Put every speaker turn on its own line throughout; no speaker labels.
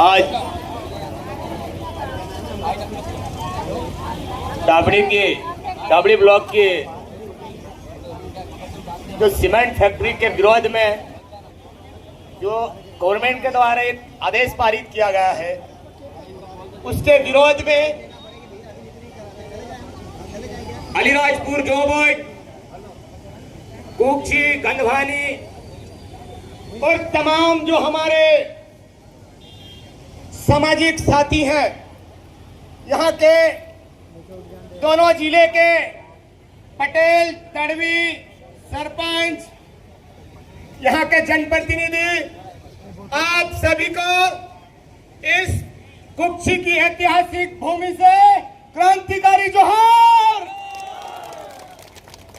आज डाबड़ी ब्लॉक के जो सीमेंट फैक्ट्री के विरोध में जो गवर्नमेंट के द्वारा एक आदेश पारित किया गया है, उसके विरोध में अलीराजपुर, जोबट, कुक्षी, गंधवानी और तमाम जो हमारे सामाजिक साथी हैं, यहाँ के दोनों जिले के पटेल, तड़वी, सरपंच, यहाँ के जनप्रतिनिधि, आप सभी को इस कुक्षी की ऐतिहासिक भूमि से क्रांतिकारी जोहार।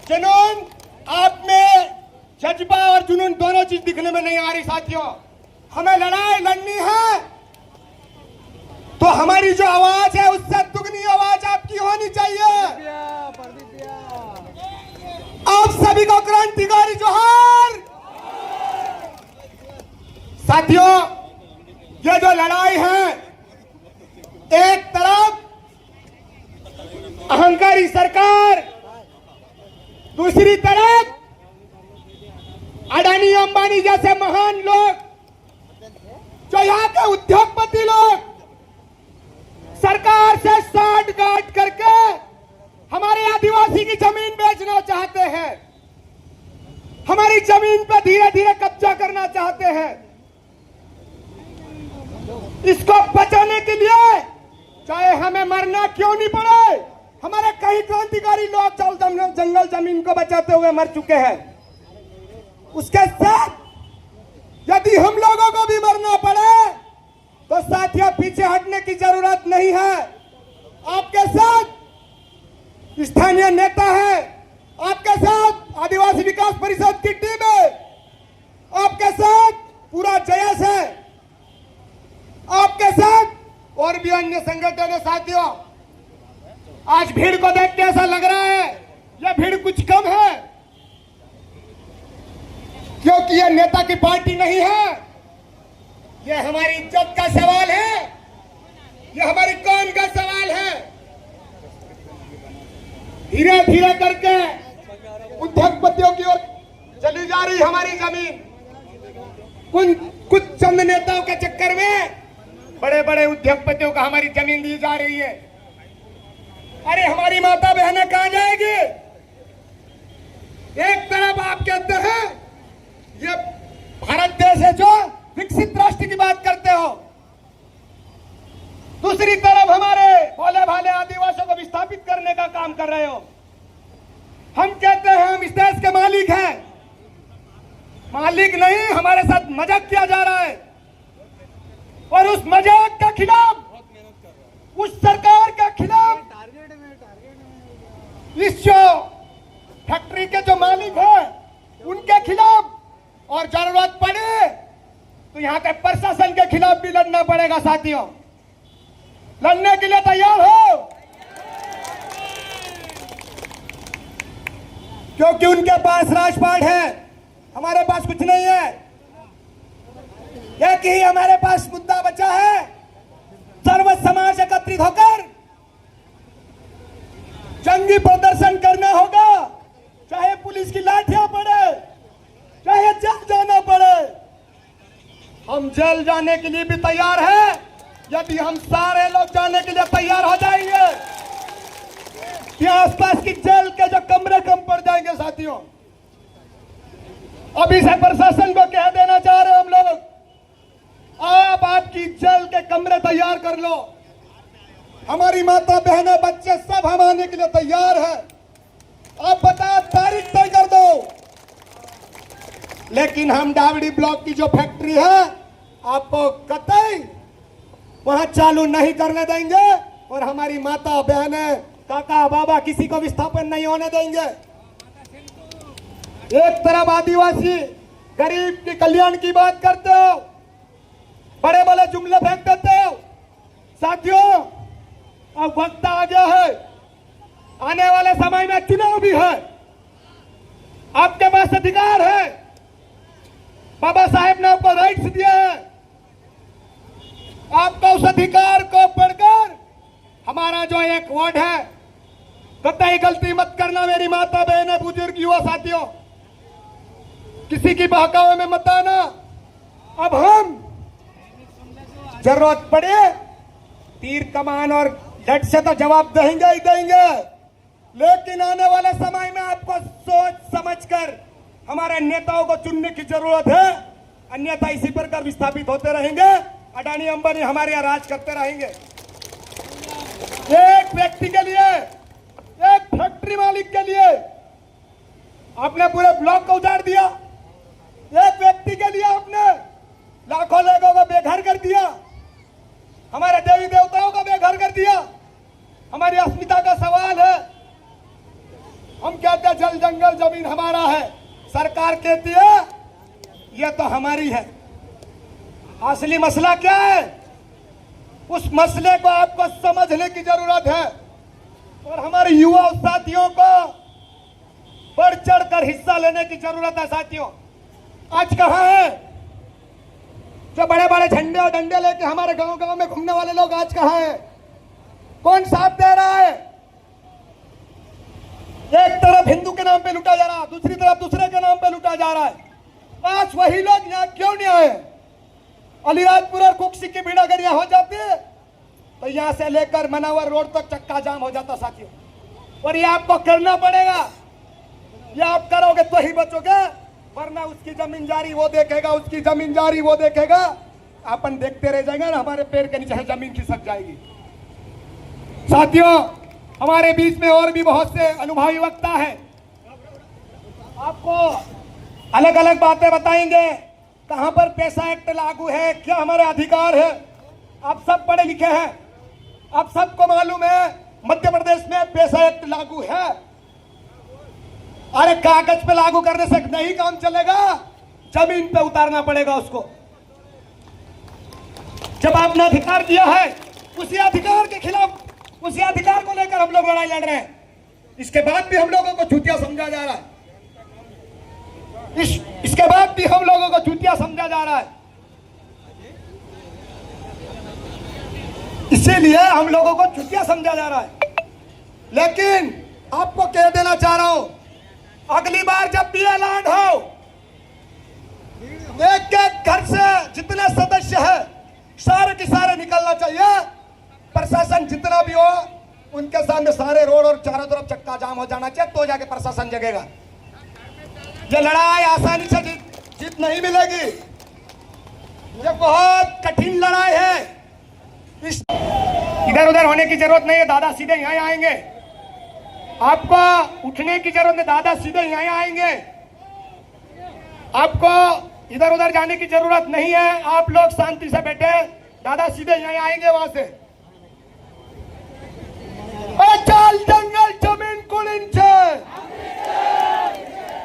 जुनून आप में, जज्बा और जुनून दोनों चीज दिखने में नहीं आ रही साथियों। हमें लड़ाई लड़नी है तो हमारी जो आवाज है उससे दुगनी आवाज आपकी होनी चाहिए। आप सभी को क्रांतिकारी जोहार। साथियों, ये जो लड़ाई है, एक तरफ अहंकारी सरकार, दूसरी तरफ अडानी अंबानी जैसे महान लोग, जो यहाँ के उद्योगपति लोग सरकार से साठ गांठ करके हमारे आदिवासी की जमीन बेचना चाहते हैं, हमारी जमीन पर धीरे धीरे कब्जा करना चाहते हैं। इसको बचाने के लिए चाहे हमें मरना क्यों नहीं पड़े, हमारे कई क्रांतिकारी लोग जंगल जमीन को बचाते हुए मर चुके हैं। उसके साथ यदि हम लोगों को भी मरना पड़े तो साथियों पीछे हटने की जरूरत नहीं है। आपके साथ स्थानीय नेता है, आपके साथ आदिवासी विकास परिषद की टीम है, आपके साथ पूरा जयस है, आपके साथ और भी अन्य संगठन है। साथियों, आज भीड़ को देख के ऐसा लग रहा है यह भीड़ कुछ कम है, क्योंकि यह नेता की पार्टी नहीं है। यह हमारी इज्जत का सवाल है, यह हमारी कौम का सवाल है। धीरे धीरे करके उद्योगपतियों की ओर चली जा रही हमारी जमीन। कुछ चंद नेताओं के चक्कर में बड़े बड़े उद्योगपतियों को हमारी जमीन दी जा रही है। अरे हमारी माता बहनें कहां जाएगी? एक तरफ आप कहते हैं ये भारत देश है जो विकसित राष्ट्र की बात करते हो, दूसरी तरफ हमारे भोले भाले आदिवासियों को विस्थापित करने का काम कर रहे हो। हम कहते हैं हम इस देश के मालिक हैं। मालिक नहीं, हमारे साथ मजाक किया जा रहा है और उस मजाक के खिलाफ, उस सरकार के खिलाफ, इस जो फैक्ट्री के जो मालिक हैं उनके खिलाफ और जरूरत पड़े तो यहाँ के प्रशासन के खिलाफ भी लड़ना पड़ेगा। साथियों, लड़ने के लिए तैयार हो, क्योंकि उनके पास राजपाट है, हमारे पास कुछ नहीं है। एक ही हमारे पास मुद्दा बचा है, सर्व समाज एकत्रित होकर जंगी प्रदर्शन करना होगा, चाहे पुलिस की लाठियां पड़े, चाहे जेल जाना पड़े। हम जेल जाने के लिए भी तैयार हैं, यदि हम सारे लोग जाने के लिए तैयार हो जाएंगे कि आसपास की जेल के जो कमरे कम पड़ जाएंगे। साथियों, अभी से प्रशासन को कह देना चाह रहे हैं हम लोग, आप आपकी जेल के कमरे तैयार कर लो। हमारी माता बहनें बच्चे सब हम आने के लिए तैयार है। आप बता तारीख तय कर दो। लेकिन हम डाबड़ी ब्लॉक की जो फैक्ट्री है आपको कतई वहां चालू नहीं करने देंगे और हमारी माता बहनें, काका बाबा किसी को विस्थापन नहीं होने देंगे। एक तरफ आदिवासी गरीब के कल्याण की बात करते हो, बड़े बड़े जुमले फेंक देते हो। साथियों, अब वक्त आ गया है, आने वाले समय में चुनाव भी है, आपके पास अधिकार है। बाबा साहेब ने आपको राइट्स दिए हैं आपको उस अधिकार को पढ़कर हमारा जो एक वर्ड है, कतई गलती मत करना मेरी माता बहन बुजुर्ग युवा साथियों, किसी की बहकावे में मत आना। अब हम जरूरत पड़े तीर कमान और डट से तो जवाब देंगे ही देंगे, लेकिन आने वाले समय में आपको सोच समझकर हमारे नेताओं को चुनने की जरूरत है, अन्यथा इसी प्रकार विस्थापित होते रहेंगे, अडानी अंबानी हमारे यहाँ राज करते रहेंगे। एक व्यक्ति के लिए, एक फैक्ट्री मालिक के लिए आपने पूरे ब्लॉक को उजाड़ दिया, एक व्यक्ति के लिए आपने लाखों लोगों को बेघर कर दिया, हमारे देवी देवताओं को बेघर कर दिया। हमारी अस्मिता का सवाल है, हम कहते हैं जल जंगल जमीन हमारा है, सरकार कहती है यह तो हमारी है। असली मसला क्या है, उस मसले को आपको समझने की जरूरत है और हमारे युवा साथियों को बढ़ चढ़कर हिस्सा लेने की जरूरत है। साथियों, आज कहां है जो बड़े बड़े झंडे और डंडे लेके हमारे गांव गांव में घूमने वाले लोग, आज कहां है? कौन साथ दे रहा है? एक तरफ हिंदू के नाम पे लुटा जा रहा है, दूसरी तरफ दूसरे के नाम पे लुटा जा रहा है। आज वही लोग यहाँ क्यों नहीं आए? अलीराजपुर और कुक्सी की भीड़ अगर यहाँ हो जाती तो यहाँ से लेकर मनावर रोड तक चक्का जाम हो जाता साथियों। और ये आपको करना पड़ेगा, ये आप करोगे तो ही बचोगे, वरना उसकी जमीन जारी वो देखेगा, उसकी जमीन जारी वो देखेगा, अपन देखते रह जाएंगे ना, हमारे पैर के नीचे जमीन खिसक जाएगी। साथियों, हमारे बीच में और भी बहुत से अनुभवी वक्ता हैं, आपको अलग अलग बातें बताएंगे, कहां पर पैसा एक्ट लागू है, क्या हमारे अधिकार है। आप सब पढ़े लिखे हैं, आप सबको मालूम है मध्य प्रदेश में पैसा एक्ट लागू है। अरे कागज पे लागू करने से नहीं काम चलेगा, जमीन पे उतारना पड़ेगा उसको। जब आपने अधिकार दिया है, उसी अधिकार के खिलाफ, उसी अधिकार को लेकर हम लोग लड़ाई लड़ रहे हैं। इसके बाद भी हम लोगों को चूतिया समझा जा रहा है, इसके बाद भी हम लोगों को चूतिया समझा जा रहा है। इसीलिए हम लोगों को चूतिया समझा जा रहा है। लेकिन आपको कह देना चाह रहा हूं, अगली बार जब भी ऐलान हो, एक एक घर से जितने सदस्य है सारे के सारे निकलना चाहिए। प्रशासन जितना भी हो, उनके सामने सारे रोड और चारों तरफ चक्का जाम हो जाना चाहिए, तो जाके प्रशासन जगेगा। ये लड़ाई आसानी से जीत नहीं मिलेगी, ये बहुत कठिन लड़ाई है। इधर उधर होने की जरूरत नहीं है, दादा सीधे यहाँ आएंगे। आपको उठने की जरूरत नहीं, दादा सीधे यहाँ आएंगे। आपको इधर उधर जाने की जरूरत नहीं है, आप लोग शांति से बैठे, दादा सीधे यहाँ आएंगे वहां से। चल जंगल जमीन कुलिंचे,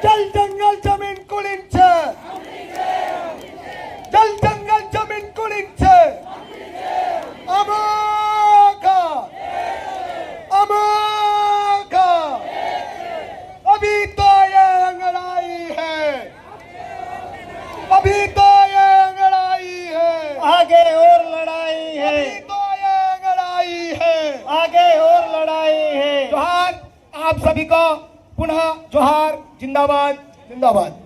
चल जंगल जमीन कुलिंचे, चल जंगल जमीन कुलिंचे, अमोघा अमोघा। अभी तो ये अंगड़ाई है, अभी तो ये अंगड़ाई है,
आगे और लड़ाई है,
अभी तो ये अंगड़ाई है,
आगे और लड़ाई है।
जोहार आप सभी को, पुनः जोहार, जिंदाबाद जिंदाबाद।